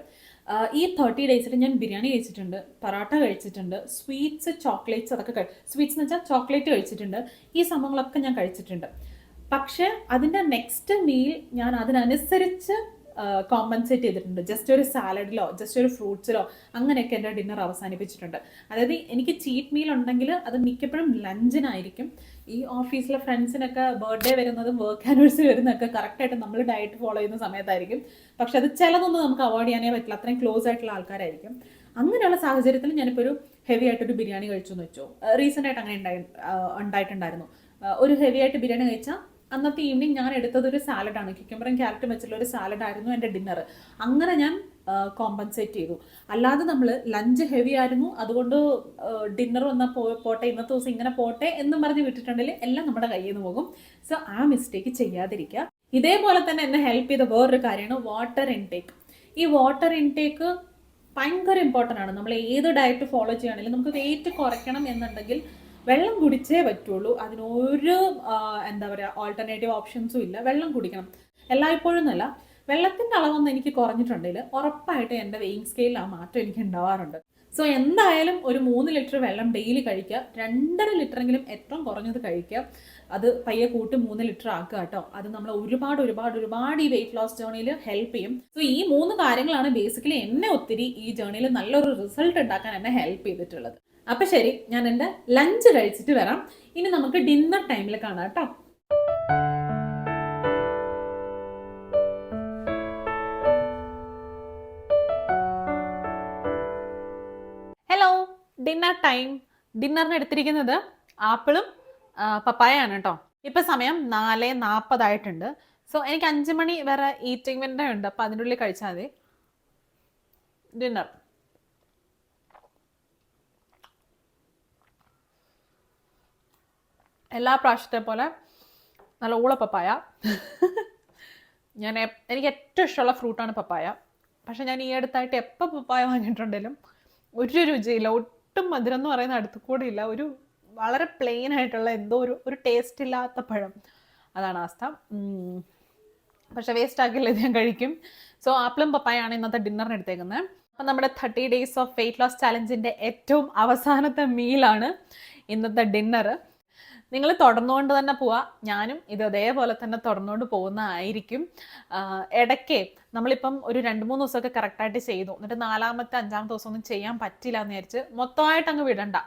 ഈ 30 ഡേയ്സിൽ ഞാൻ ബിരിയാണി കഴിച്ചിട്ടുണ്ട്, പറാട്ട കഴിച്ചിട്ടുണ്ട്, സ്വീറ്റ്സ്, ചോക്ലേറ്റ്സ്, അതൊക്കെ സ്വീറ്റ്സ് എന്ന് വെച്ചാൽ ചോക്ലേറ്റ് കഴിച്ചിട്ടുണ്ട്. ഈ സംഭവങ്ങളൊക്കെ ഞാൻ കഴിച്ചിട്ടുണ്ട്. പക്ഷെ അതിൻ്റെ നെക്സ്റ്റ് മീൽ ഞാൻ അതിനനുസരിച്ച് കോമ്പൻസേറ്റ് ചെയ്തിട്ടുണ്ട്. ജസ്റ്റ് ഒരു സാലഡിലോ ജസ്റ്റ് ഒരു ഫ്രൂട്ട്സിലോ അങ്ങനെയൊക്കെ എൻ്റെ ഡിന്നർ അവസാനിപ്പിച്ചിട്ടുണ്ട്. അതായത് എനിക്ക് ചീറ്റ് മീൽ ഉണ്ടെങ്കിൽ അത് മിക്കപ്പോഴും ലഞ്ചിനായിരിക്കും. ഈ ഓഫീസിലെ ഫ്രണ്ട്സിനൊക്കെ ബർത്ത്ഡേ വരുന്നതും വർക്ക് ആനിവേഴ്സറി വരുന്നതൊക്കെ കറക്റ്റായിട്ട് നമ്മൾ ഡയറ്റ് ഫോളോ ചെയ്യുന്ന സമയത്തായിരിക്കും. പക്ഷെ അത് ചിലതൊന്നും നമുക്ക് അവോയ്ഡ് ചെയ്യാനേ പറ്റില്ല, അത്രയും ക്ലോസ് ആയിട്ടുള്ള ആൾക്കാരായിരിക്കും. അങ്ങനെയുള്ള സാഹചര്യത്തിൽ ഞാനിപ്പോൾ ഒരു ഹെവി ആയിട്ടൊരു ബിരിയാണി കഴിച്ചു എന്ന് വെച്ചോ. റീസെൻ്റ് ആയിട്ട് അങ്ങനെ ഉണ്ടായിട്ടുണ്ടായിരുന്നു. ഒരു ഹെവി ആയിട്ട് ബിരിയാണി കഴിച്ചാൽ അന്നത്തെ ഈവനിങ് ഞാൻ എടുത്തത് ഒരു സാലഡാണ്, ക്യുക്കമ്പറും ക്യാരറ്റും വെച്ചുള്ള ഒരു സാലഡായിരുന്നു എൻ്റെ ഡിന്നർ. അങ്ങനെ ഞാൻ കോമ്പൻസേറ്റ് ചെയ്തു. അല്ലാതെ നമ്മൾ ലഞ്ച് ഹെവി ആയിരുന്നു അതുകൊണ്ട് ഡിന്നർ വന്നാൽ പോട്ടെ, ഇന്നത്തെ ദിവസം ഇങ്ങനെ പോട്ടെ എന്നും പറഞ്ഞ് വിട്ടിട്ടുണ്ടെങ്കിൽ എല്ലാം നമ്മുടെ കയ്യിൽ നിന്ന് പോകും. സോ ആ മിസ്റ്റേക്ക് ചെയ്യാതിരിക്കുക. ഇതേപോലെ തന്നെ എന്നെ ഹെൽപ്പ് ചെയ്ത വേറൊരു കാര്യമാണ് വാട്ടർ ഇൻടേക്ക്. ഈ വാട്ടർ ഇൻടേക്ക് ഭയങ്കര ഇമ്പോർട്ടൻ്റ് ആണ്. നമ്മൾ ഏത് ഡയറ്റ് ഫോളോ ചെയ്യുകയാണെങ്കിലും നമുക്ക് വെയിറ്റ് കുറയ്ക്കണം എന്നുണ്ടെങ്കിൽ വെള്ളം കുടിച്ചേ പറ്റുള്ളൂ. അതിനൊരു എന്താ പറയുക ഓൾട്ടർനേറ്റീവ് ഓപ്ഷൻസും ഇല്ല. വെള്ളം കുടിക്കണം. എല്ലായ്പ്പോഴും എന്നല്ല, വെള്ളത്തിൻ്റെ അളവൊന്നും എനിക്ക് കുറഞ്ഞിട്ടുണ്ടെങ്കിൽ ഉറപ്പായിട്ട് എൻ്റെ വെയിങ് സ്കെയിലിൽ ആ മാറ്റം എനിക്ക് ഉണ്ടാവാറുണ്ട്. സോ എന്തായാലും ഒരു 3 ലിറ്റർ വെള്ളം ഡെയിലി കഴിക്കുക, 2.5 ലിറ്ററെങ്കിലും ഏറ്റവും കുറഞ്ഞത് കഴിക്കുക. അത് പയ്യെ കൂട്ടി 3 ലിറ്റർ ആക്കുക കേട്ടോ. അത് നമ്മൾ ഒരുപാട് ഈ വെയിറ്റ് ലോസ് ജേർണിയിൽ ഹെൽപ്പ് ചെയ്യും. സോ ഈ 3 കാര്യങ്ങളാണ് ബേസിക്കലി എന്നെ ഒത്തിരി ഈ ജേർണിയിൽ നല്ലൊരു റിസൾട്ട് ഉണ്ടാക്കാൻ എന്നെ ഹെൽപ്പ് ചെയ്തിട്ടുള്ളത്. അപ്പം ശരി, ഞാൻ എൻ്റെ ലഞ്ച് കഴിച്ചിട്ട് വരാം. ഇനി നമുക്ക് ഡിന്നർ ടൈമിൽ കാണാം കേട്ടോ. Hello, dinner time. ഡിന്നറിന് എടുത്തിരിക്കുന്നത് ആപ്പിളും പപ്പായയാണ് കേട്ടോ. ഇപ്പം സമയം 4:40 ആയിട്ടുണ്ട്. സോ എനിക്ക് 5 മണി വരെ ഈറ്റിംഗ് വിൻഡോ ഉണ്ട്, അപ്പം അതിൻ്റെ ഉള്ളിൽ കഴിച്ചാൽ മതി. ഡിന്നർ എല്ലാ പ്രാവശ്യത്തെ പോലെ നല്ല ഊള പപ്പായ. എനിക്ക് ഏറ്റവും ഇഷ്ടമുള്ള ഫ്രൂട്ടാണ് പപ്പായ. പക്ഷെ ഞാൻ ഈ അടുത്തായിട്ട് എപ്പോൾ പപ്പായ വാങ്ങിയിട്ടുണ്ടെങ്കിലും ഒരു രുചിയില്ല, ഒട്ടും മധുരം എന്ന് പറയുന്ന അടുത്ത് കൂടെ ഇല്ല. ഒരു വളരെ പ്ലെയിൻ ആയിട്ടുള്ള എന്തോ ഒരു ടേസ്റ്റ് ഇല്ലാത്ത പഴം, അതാണ് അവസ്ഥ. പക്ഷെ വേസ്റ്റ് ആക്കില്ല, ഇത് ഞാൻ കഴിക്കും. സോ ആപ്പിളും പപ്പായാണ് ഇന്നത്തെ ഡിന്നറിന് എടുത്തേക്കുന്നത്. അപ്പം നമ്മുടെ 30 days ഓഫ് വെയിറ്റ് ലോസ് ചാലഞ്ചിൻ്റെ ഏറ്റവും അവസാനത്തെ മീലാണ് ഇന്നത്തെ ഡിന്നർ. നിങ്ങൾ തുടർന്നുകൊണ്ട് തന്നെ പോവുക, ഞാനും ഇത് അതേപോലെ തന്നെ തുടർന്നുകൊണ്ട് പോകുന്നതായിരിക്കും. ഇടയ്ക്ക് നമ്മളിപ്പം ഒരു 2-3 ദിവസമൊക്കെ കറക്റ്റായിട്ട് ചെയ്തു, എന്നിട്ട് 4ാമത്തെ 5ാമത്തെ ദിവസം ഒന്നും ചെയ്യാൻ പറ്റില്ല എന്ന് വിചാരിച്ച് മൊത്തമായിട്ട് അങ്ങ് വിടണ്ട.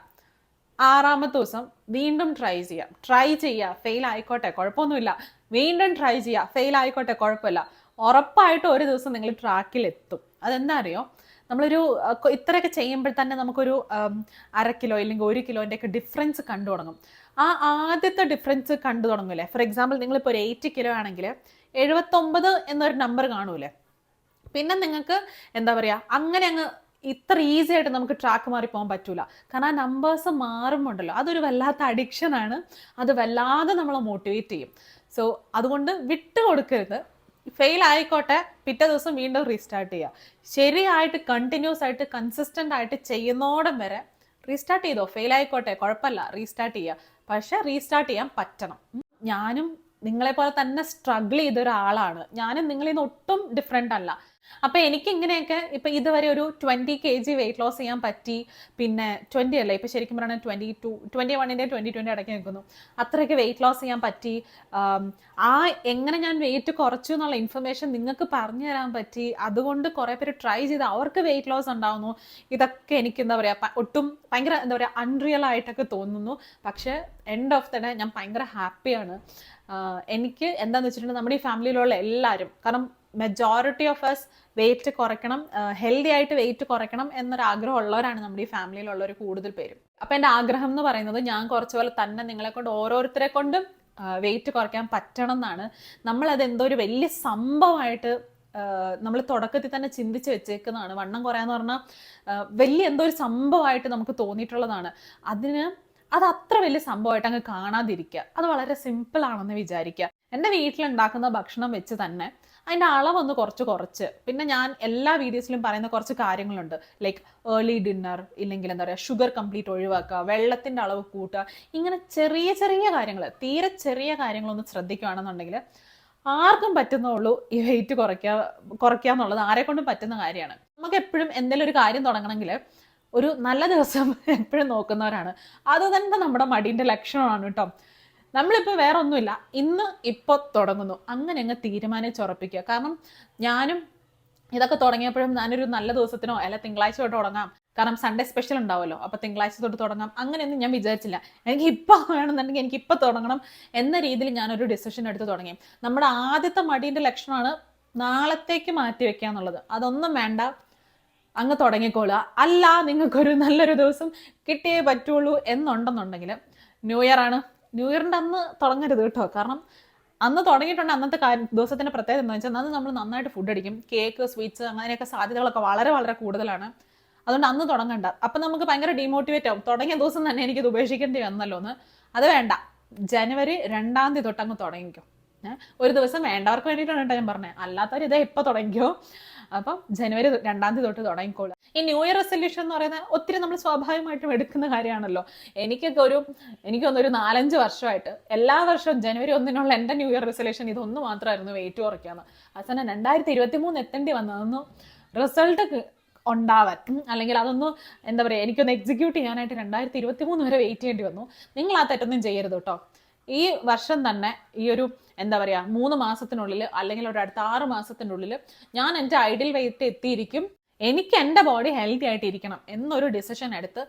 6ാമത്തെ ദിവസം വീണ്ടും ട്രൈ ചെയ്യുക. ഫെയിൽ ആയിക്കോട്ടെ, കുഴപ്പമൊന്നുമില്ല. വീണ്ടും ട്രൈ ചെയ്യുക, ഫെയിൽ ആയിക്കോട്ടെ, കുഴപ്പമില്ല. ഉറപ്പായിട്ടും ഒരു ദിവസം നിങ്ങൾ ട്രാക്കിലെത്തും. അതെന്താ അറിയോ, നമ്മളൊരു ഇത്രയൊക്കെ ചെയ്യുമ്പോൾ തന്നെ നമുക്കൊരു 1/2 കിലോ ഇല്ലെങ്കിൽ 1 കിലോൻ്റെ ഒക്കെ ഡിഫറൻസ് കണ്ടു തുടങ്ങും. ആ ആദ്യത്തെ ഡിഫറൻസ് കണ്ടു തുടങ്ങൂലേ. ഫോർ എക്സാമ്പിൾ, നിങ്ങളിപ്പോൾ ഒരു 80 കിലോ ആണെങ്കിൽ 79 എന്നൊരു നമ്പർ കാണൂലേ. പിന്നെ നിങ്ങൾക്ക് എന്താ പറയുക, അങ്ങനെ അങ്ങ് ഇത്ര ഈസി ആയിട്ട് നമുക്ക് ട്രാക്ക് മാറി പോകാൻ പറ്റൂല. കാരണം ആ നമ്പേഴ്സ് മാറുമ്പോണ്ടല്ലോ, അതൊരു വല്ലാത്ത അഡിക്ഷനാണ്. അത് വല്ലാതെ നമ്മളെ മോട്ടിവേറ്റ് ചെയ്യും. സോ അതുകൊണ്ട് വിട്ട് കൊടുക്കരുത്. ഫെയിൽ ആയിക്കോട്ടെ, പിറ്റേ ദിവസം വീണ്ടും റീസ്റ്റാർട്ട് ചെയ്യുക. ശരിയായിട്ട് കണ്ടിന്യൂസ് ആയിട്ട് കൺസിസ്റ്റൻ്റ് ആയിട്ട് ചെയ്യുന്നോടം വരെ റീസ്റ്റാർട്ട് ചെയ്തോ. ഫെയിൽ ആയിക്കോട്ടെ, കുഴപ്പമില്ല, റീസ്റ്റാർട്ട് ചെയ്യുക. പക്ഷെ റീസ്റ്റാർട്ട് ചെയ്യാൻ പറ്റണം. ഞാനും നിങ്ങളെപ്പോലെ തന്നെ സ്ട്രഗിൾ ചെയ്ത ഒരാളാണ്. ഞാനും നിങ്ങളിൽ നിന്ന് ഒട്ടും ഡിഫറെൻ്റ് അല്ല. അപ്പം എനിക്ക് ഇങ്ങനെയൊക്കെ ഇപ്പം ഇതുവരെ ഒരു 20 kg വെയിറ്റ് ലോസ് ചെയ്യാൻ പറ്റി. പിന്നെ 20 അല്ല, ഇപ്പം ശരിക്കും പറഞ്ഞാൽ 22, 21-ൻ്റെ 2020 ഇടയ്ക്ക് നിൽക്കുന്നു. അത്രയൊക്കെ വെയിറ്റ് ലോസ് ചെയ്യാൻ പറ്റി. എങ്ങനെ ഞാൻ വെയിറ്റ് കുറച്ചു എന്നുള്ള ഇൻഫർമേഷൻ നിങ്ങൾക്ക് പറഞ്ഞു തരാൻ പറ്റി. അതുകൊണ്ട് കുറേ പേര് ട്രൈ ചെയ്ത് അവർക്ക് വെയിറ്റ് ലോസ് ഉണ്ടാവുന്നു. ഇതൊക്കെ എനിക്ക് എന്താ പറയുക, ഒട്ടും ഭയങ്കര എന്താ പറയുക അൺറിയൽ ആയിട്ടൊക്കെ തോന്നുന്നു. പക്ഷേ എൻഡ് ഓഫ് ദ ഡേ ഞാൻ ഭയങ്കര ഹാപ്പിയാണ്. എനിക്ക് എന്താണെന്ന് വെച്ചിട്ടുണ്ടെങ്കിൽ നമ്മുടെ ഈ ഫാമിലിയിലുള്ള എല്ലാവരും, കാരണം മെജോറിറ്റി ഓഫ് അസ് വെയിറ്റ് കുറയ്ക്കണം, ഹെൽത്തി ആയിട്ട് വെയിറ്റ് കുറയ്ക്കണം എന്നൊരാഗ്രഹം ഉള്ളവരാണ് നമ്മുടെ ഈ ഫാമിലിയിലുള്ളവർ കൂടുതൽ പേരും. അപ്പം എൻ്റെ ആഗ്രഹം എന്ന് പറയുന്നത്, ഞാൻ കുറച്ച് പോലെ തന്നെ നിങ്ങളെ കൊണ്ട് ഓരോരുത്തരെ കൊണ്ടും വെയിറ്റ് കുറയ്ക്കാൻ പറ്റണം എന്നാണ്. നമ്മളത് എന്തോ ഒരു വലിയ സംഭവമായിട്ട് നമ്മൾ തുടക്കത്തിൽ തന്നെ ചിന്തിച്ച് വെച്ചേക്കുന്നതാണ്. വണ്ണം കുറയാന്ന് പറഞ്ഞാൽ വലിയ എന്തോ ഒരു സംഭവമായിട്ട് നമുക്ക് തോന്നിയിട്ടുള്ളതാണ്. അത് അത്ര വലിയ സംഭവമായിട്ട് അങ്ങ് കാണാതിരിക്കുക. അത് വളരെ സിമ്പിൾ ആണെന്ന് വിചാരിക്കുക. എൻ്റെ വീട്ടിലുണ്ടാക്കുന്ന ഭക്ഷണം വെച്ച് തന്നെ അതിൻ്റെ അളവൊന്ന് കുറച്ച് പിന്നെ ഞാൻ എല്ലാ വീഡിയോസിലും പറയുന്ന കുറച്ച് കാര്യങ്ങളുണ്ട്. ലൈക്ക് ഏർലി ഡിന്നർ, ഇല്ലെങ്കിൽ എന്താ പറയുക ഷുഗർ കംപ്ലീറ്റ് ഒഴിവാക്കുക, വെള്ളത്തിൻ്റെ അളവ് കൂട്ടുക. ഇങ്ങനെ ചെറിയ കാര്യങ്ങൾ, തീരെ ചെറിയ കാര്യങ്ങളൊന്ന് ശ്രദ്ധിക്കുകയാണെന്നുണ്ടെങ്കിൽ ആർക്കും പറ്റുന്നുള്ളൂ ഈ വെയിറ്റ് കുറയ്ക്കുക എന്നുള്ളത്. ആരെക്കൊണ്ടും പറ്റുന്ന കാര്യമാണ്. നമുക്ക് എപ്പോഴും എന്തെങ്കിലും ഒരു കാര്യം തുടങ്ങണമെങ്കിൽ ഒരു നല്ല ദിവസം എപ്പോഴും നോക്കുന്നവരാണ്. അത് തന്നെ നമ്മുടെ മടീൻ്റെ ലക്ഷണമാണ് കേട്ടോ. നമ്മളിപ്പോൾ വേറെ ഒന്നുമില്ല, ഇപ്പോൾ തുടങ്ങുന്നു, അങ്ങനെ അങ്ങ് തീരുമാനിച്ചുറപ്പിക്കുക. കാരണം ഞാനും ഇതൊക്കെ തുടങ്ങിയപ്പോഴും ഞാനൊരു നല്ല ദിവസത്തിനോ അല്ല തിങ്കളാഴ്ച തൊട്ട് തുടങ്ങാം, കാരണം സൺഡേ സ്പെഷ്യൽ ഉണ്ടാവുമല്ലോ, അപ്പോൾ തിങ്കളാഴ്ച തൊട്ട് തുടങ്ങാം, അങ്ങനെയൊന്നും ഞാൻ വിചാരിച്ചില്ല. എനിക്ക് ഇപ്പോൾ വേണമെന്നുണ്ടെങ്കിൽ എനിക്കിപ്പോൾ തുടങ്ങണം എന്ന രീതിയിൽ ഞാനൊരു ഡിസിഷൻ എടുത്ത് തുടങ്ങി. നമ്മുടെ ആദ്യത്തെ മടീൻ്റെ ലക്ഷണമാണ് നാളത്തേക്ക് മാറ്റി വെക്കുക എന്നുള്ളത്. അതൊന്നും വേണ്ട, അങ്ങ് തുടങ്ങിക്കോളുക. അല്ല നിങ്ങൾക്കൊരു നല്ലൊരു ദിവസം കിട്ടിയേ പറ്റുള്ളൂ എന്നുണ്ടെന്നുണ്ടെങ്കിൽ ന്യൂ ഇയറിൻ്റെ അന്ന് തുടങ്ങരുത് കേട്ടോ. കാരണം അന്ന് തുടങ്ങിയിട്ടുണ്ട്. അന്നത്തെ ദിവസത്തിൻ്റെ പ്രത്യേകത എന്ന് വെച്ചാൽ അന്ന് നമ്മൾ നന്നായിട്ട് ഫുഡ് അടിക്കും. കേക്ക്, സ്വീറ്റ്സ്, അങ്ങനെയൊക്കെ സാധ്യതകളൊക്കെ വളരെ കൂടുതലാണ്. അതുകൊണ്ട് അന്ന് തുടങ്ങണ്ട. അപ്പം നമുക്ക് ഭയങ്കര ഡീമോട്ടിവേറ്റ് ആവും. തുടങ്ങിയ ദിവസം തന്നെ എനിക്കിത് ഉപേക്ഷിക്കേണ്ടി വന്നല്ലോ എന്ന്. അത് വേണ്ട, ജനുവരി 2-ാം തീയതി തൊട്ട് അങ്ങ് തുടങ്ങിക്കോ. ഒരു ദിവസം വേണ്ടവർക്ക് വേണ്ടിയിട്ടാണ് കേട്ടോ ഞാൻ പറഞ്ഞത്, അല്ലാത്തവർ ഇതേ ഇപ്പോൾ തുടങ്ങിക്കോ. അപ്പം ജനുവരി 2-ാം തീയതി തൊട്ട് തുടങ്ങിക്കോളൂ. ഈ ന്യൂ ഇയർ റെസൊല്യൂഷൻ എന്ന് പറയുന്നത് ഒത്തിരി നമ്മൾ സ്വാഭാവികമായിട്ടും എടുക്കുന്ന കാര്യമാണല്ലോ. എനിക്കൊരു 4-5 വർഷമായിട്ട് എല്ലാ വർഷവും ജനുവരി 1-നുള്ള എൻ്റെ ന്യൂ ഇയർ റെസൊല്യൂഷൻ ഇതൊന്നു മാത്രമായിരുന്നു, വെയിറ്റ് കുറയ്ക്കാന്ന്. അവസാനം 2023 എത്തേണ്ടി വന്നതൊന്നും റിസൾട്ട് ഉണ്ടാവാൻ, അല്ലെങ്കിൽ അതൊന്ന് എന്താ പറയുക എനിക്കൊന്ന് എക്സിക്യൂട്ട് ചെയ്യാനായിട്ട് 2023 വരെ വെയിറ്റ് ചെയ്യേണ്ടി വന്നു. നിങ്ങൾ ആ തെറ്റൊന്നും ചെയ്യരുത് കേട്ടോ. ഈ വർഷം തന്നെ ഈ ഒരു എന്താ പറയുക 3 മാസത്തിനുള്ളിൽ അല്ലെങ്കിൽ ഒരു അടുത്ത 6 മാസത്തിനുള്ളിൽ ഞാൻ എൻ്റെ ഐഡിയൽ വെയിറ്റ് എത്തിയിരിക്കും. എനിക്ക് എൻ്റെ ബോഡി ഹെൽത്തി ആയിട്ട് ഇരിക്കണം എന്നൊരു ഡിസിഷൻ എടുത്ത്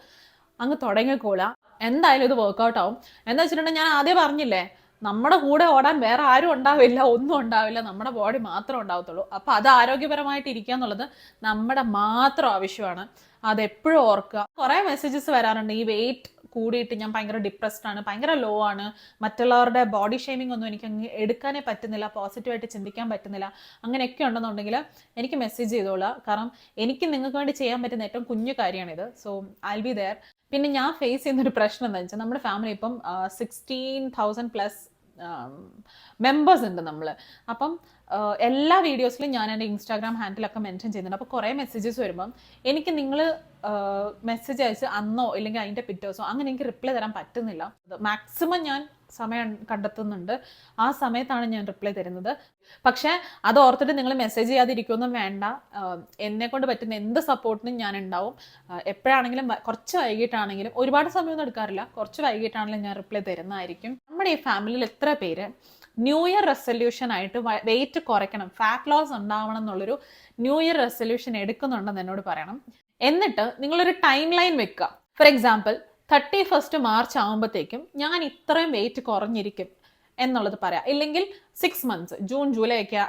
അങ്ങ് തുടങ്ങിക്കോളാം. എന്തായാലും ഇത് വർക്കൗട്ട് ആവും. എന്താ വെച്ചിട്ടുണ്ടെങ്കിൽ ഞാൻ ആദ്യം പറഞ്ഞില്ലേ, നമ്മുടെ കൂടെ ഓടാൻ വേറെ ആരും ഉണ്ടാവില്ല, ഒന്നും ഉണ്ടാവില്ല, നമ്മുടെ ബോഡി മാത്രമേ ഉണ്ടാവത്തുള്ളൂ. അപ്പോൾ അത് ആരോഗ്യപരമായിട്ട് ഇരിക്കുക എന്നുള്ളത് നമ്മുടെ മാത്രം ആവശ്യമാണ്. അതെപ്പോഴും ഓർക്കുക. കുറേ മെസ്സേജസ് വരാറുണ്ട്, ഈ വെയിറ്റ് കൂടിയിട്ട് ഞാൻ ഭയങ്കര ഡിപ്രസ്ഡ് ആണ്, ഭയങ്കര ലോ ആണ്, മറ്റുള്ളവരുടെ ബോഡി ഷേമിംഗ് ഒന്നും എനിക്ക് അങ്ങ് എടുക്കാനേ പറ്റുന്നില്ല, പോസിറ്റീവായിട്ട് ചിന്തിക്കാൻ പറ്റുന്നില്ല, അങ്ങനെയൊക്കെ ഉണ്ടെന്നുണ്ടെങ്കിൽ എനിക്ക് മെസ്സേജ് ചെയ്തോളാം. കാരണം എനിക്ക് നിങ്ങൾക്ക് വേണ്ടി ചെയ്യാൻ പറ്റുന്ന ഏറ്റവും കുഞ്ഞു കാര്യമാണിത്. So I be there. പിന്നെ ഞാൻ ഫേസ് ചെയ്യുന്നൊരു പ്രശ്നം എന്താ വെച്ചാൽ, നമ്മുടെ ഫാമിലി ഇപ്പം 16,000+ മെമ്പേഴ്സ് ഉണ്ട് നമ്മൾ. അപ്പം എല്ലാ വീഡിയോസിലും ഞാൻ എൻ്റെ ഇൻസ്റ്റാഗ്രാം ഹാൻഡിലൊക്കെ മെൻഷൻ ചെയ്യുന്നുണ്ട്. അപ്പോൾ കുറേ മെസ്സേജസ് വരുമ്പം എനിക്ക് നിങ്ങൾ മെസ്സേജ് അയച്ച് അന്നോ ഇല്ലെങ്കിൽ അതിൻ്റെ പിറ്റേഴ്സോ അങ്ങനെ എനിക്ക് റിപ്ലൈ തരാൻ പറ്റുന്നില്ല. മാക്സിമം ഞാൻ സമയം കണ്ടെത്തുന്നുണ്ട്, ആ സമയത്താണ് ഞാൻ റിപ്ലൈ തരുന്നത്. പക്ഷേ അത് ഓർത്തിട്ട് നിങ്ങൾ മെസ്സേജ് ചെയ്യാതിരിക്കുമൊന്നും വേണ്ട. എന്നെ കൊണ്ട് പറ്റുന്ന എന്ത് സപ്പോർട്ടിനും ഞാൻ ഉണ്ടാവും. എപ്പോഴാണെങ്കിലും കുറച്ച് വൈകിട്ടാണെങ്കിലും, ഒരുപാട് സമയമൊന്നും എടുക്കാറില്ല, കുറച്ച് വൈകിട്ടാണെങ്കിലും ഞാൻ റിപ്ലൈ തരുന്നതായിരിക്കും. നമ്മുടെ ഈ ഫാമിലിയിൽ എത്ര പേര് ന്യൂ ഇയർ റെസൊല്യൂഷൻ ആയിട്ട് വെയിറ്റ് കുറയ്ക്കണം, ഫാറ്റ് ലോസ് ഉണ്ടാവണം എന്നുള്ളൊരു ന്യൂ ഇയർ റെസൊല്യൂഷൻ എടുക്കുന്നുണ്ടെന്ന് എന്നോട് പറയണം. എന്നിട്ട് നിങ്ങളൊരു ടൈം ലൈൻ വെക്കുക. ഫോർ എക്സാമ്പിൾ 31st മാർച്ച് ആകുമ്പോഴത്തേക്കും ഞാൻ ഇത്രയും വെയിറ്റ് കുറഞ്ഞിരിക്കും എന്നുള്ളത് പറയാം. ഇല്ലെങ്കിൽ 6 months ജൂൺ ജൂലൈ ഒക്കെ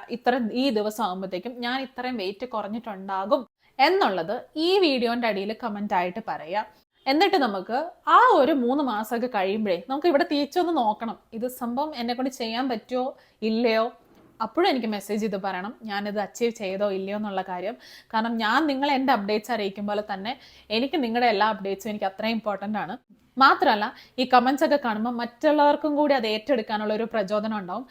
ഈ ദിവസം ആകുമ്പോഴത്തേക്കും ഞാൻ ഇത്രയും വെയിറ്റ് കുറഞ്ഞിട്ടുണ്ടാകും എന്നുള്ളത് ഈ വീഡിയോൻ്റെ അടിയിൽ കമൻ്റ് ആയിട്ട് പറയാം. എന്നിട്ട് നമുക്ക് ആ ഒരു 3 മാസമൊക്കെ കഴിയുമ്പോഴേ നമുക്ക് ഇവിടെ തിരിച്ചൊന്ന് നോക്കണം, ഇത് സംഭവം എന്നെ കൊണ്ട് ചെയ്യാൻ പറ്റുമോ ഇല്ലയോ. അപ്പോഴും എനിക്ക് മെസ്സേജ് ചെയ്ത് പറയണം ഞാനിത് അച്ചീവ് ചെയ്തോ ഇല്ലയോ എന്നുള്ള കാര്യം. കാരണം ഞാൻ നിങ്ങളെ എൻ്റെ അപ്ഡേറ്റ്സ് അറിയിക്കും പോലെ തന്നെ എനിക്ക് നിങ്ങളുടെ എല്ലാ അപ്ഡേറ്റ്സും എനിക്ക് അത്രയും ഇമ്പോർട്ടൻ്റ് ആണ്. മാത്രമല്ല ഈ കമൻസ് ഒക്കെ കാണുമ്പോൾ മറ്റുള്ളവർക്കും കൂടി അത് ഏറ്റെടുക്കാനുള്ള ഒരു പ്രചോദനം ഉണ്ടാവും.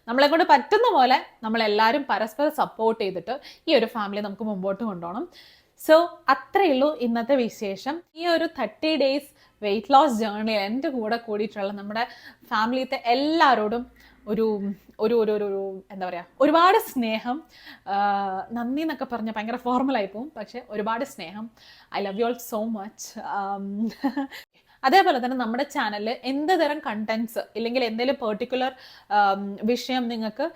നമ്മളെ കൊണ്ട് പറ്റുന്ന പോലെ നമ്മളെല്ലാവരും പരസ്പരം സപ്പോർട്ട് ചെയ്തിട്ട് ഈ ഒരു ഫാമിലി നമുക്ക് മുമ്പോട്ട് കൊണ്ടുപോകണം. സോ അത്രയേ ഉള്ളൂ ഇന്നത്തെ വിശേഷം. ഈ ഒരു 30 days വെയിറ്റ് ലോസ് ജേർണി എൻ്റെ കൂടെ കൂടിയിട്ടുള്ള നമ്മുടെ ഫാമിലിത്തെ എല്ലാവരോടും ഒരു ഒരു ഒരു ഒരു എന്താ പറയുക, ഒരുപാട് സ്നേഹം. നന്ദി എന്നൊക്കെ പറഞ്ഞാൽ ഭയങ്കര ഫോർമലായി പോവും, പക്ഷെ ഒരുപാട് സ്നേഹം. I love you all so much. അതേപോലെ തന്നെ നമ്മുടെ ചാനലിൽ എന്ത് തരം കണ്ടൻസ് ഇല്ലെങ്കിൽ എന്തെങ്കിലും പെർട്ടിക്കുലർ വിഷയം നിങ്ങൾക്ക്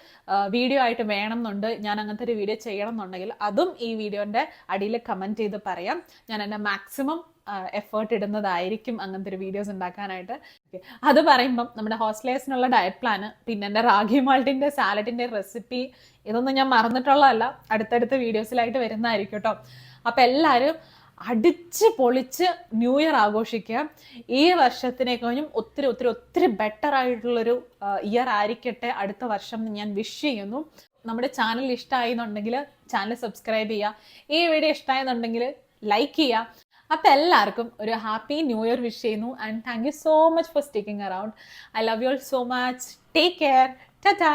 വീഡിയോ ആയിട്ട് വേണം എന്നുണ്ട്, ഞാൻ അങ്ങനത്തെ ഒരു വീഡിയോ ചെയ്യണം എന്നുണ്ടെങ്കിൽ അതും ഈ വീഡിയോൻ്റെ അടിയിൽ കമൻറ്റ് ചെയ്ത് പറയാം. ഞാൻ എൻ്റെ മാക്സിമം എഫേർട്ട് ഇടുന്നതായിരിക്കും അങ്ങനത്തെ ഒരു വീഡിയോസ് ഉണ്ടാക്കാനായിട്ട്. അത് പറയുമ്പം നമ്മുടെ ഹോസ്റ്റലേഴ്സിനുള്ള ഡയറ്റ് പ്ലാന്, പിന്നെ എൻ്റെ റാഗി മാൾട്ടിൻ്റെ സാലഡിൻ്റെ റെസിപ്പി, ഇതൊന്നും ഞാൻ മറന്നിട്ടുള്ളതല്ല, അടുത്തടുത്ത വീഡിയോസിലായിട്ട് വരുന്നതായിരിക്കും കേട്ടോ. അപ്പോൾ എല്ലാവരും അടിച്ച് പൊളിച്ച് ന്യൂ ഇയർ ആഘോഷിക്കുക. ഈ വർഷത്തിനെ കഴിഞ്ഞും ഒത്തിരി ഒത്തിരി ഒത്തിരി ബെറ്റർ ആയിട്ടുള്ളൊരു ഇയർ ആയിരിക്കട്ടെ അടുത്ത വർഷം ഞാൻ വിഷ് ചെയ്യുന്നു. നമ്മുടെ ചാനൽ ഇഷ്ടമായി എന്നുണ്ടെങ്കിൽ ചാനൽ സബ്സ്ക്രൈബ് ചെയ്യുക, ഈ വീഡിയോ ഇഷ്ടമായെന്നുണ്ടെങ്കിൽ ലൈക്ക് ചെയ്യുക. അപ്പോൾ എല്ലാവർക്കും ഒരു ഹാപ്പി ന്യൂ ഇയർ വിഷ് ചെയ്യുന്നു. And thank you so much for sticking around. I love you all so much. Take care. Tata.